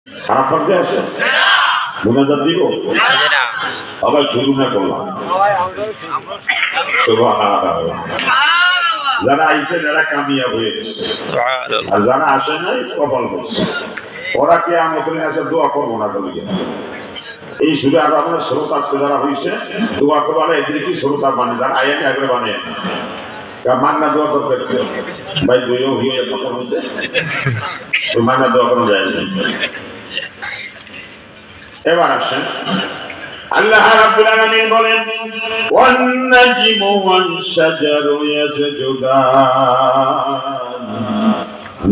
খারাপ করতে আসে মোনাজাত দিব আবার শুরু না করলাম। যারা আইসে যারা কামিয়াব হয়ে গেছে, আর যারা আসে নাই কপাল করছে। ওরা কে আমাদের আসে দোয়া করবো না তুমি এই শুধু আরো আপনার স্রোত আজকে যারা হয়েছে দোয়া করবো আর এদিকে কি স্রোত আর মানে যারা আইন আগে বানিয়ে মান্না দোয়া করতে ভাই বইও হয়ে কথা বলতে মান্না দোয়া করা যায় না। এবার আসেন আল্লাহ রাব্বুল আলামিন বলেন ওয়ান নাজমু ওয়ান শাজারু ইয়াসজুদান।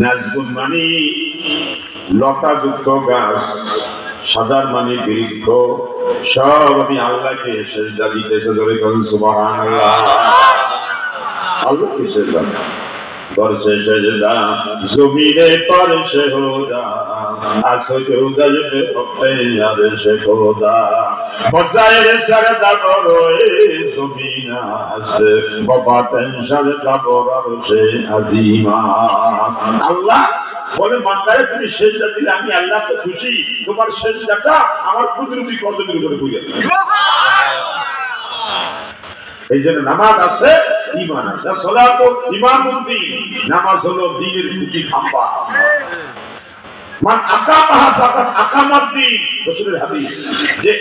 নাজমুন মানে লতাযুক্ত গাছ, সাজার মানে বৃক্ষ, সব আমি আল্লাহকে সেজদা দিতেছে। ধরে বলুন সুবহানাল্লাহ। আল্লাহকে সেজদা করছে সেজদা জমিনে পড়ছে হোদা আসলে উদাজবে হতে আরে সে খোদা বজায়ের সারদা করো জমিনা আছে বাবা টেনশন করো সে আজিমা। আল্লাহ বলে মাথায় তুমি সেজদা দিলে আমি আল্লাহ তো খুশি, তোমার সেজদাটা আমার কুদরতি কদমের উপরে বুঝে। এই জন্য নামাজ আছে, ঈমান আছে। সালাত ইমামুদ্দিন, নামাজ হলো দ্বীনের খুঁটি খাম্বা। মান আকামাহা ফাকাত আকামাদ্দিন, রাসূলের হাদিস। যে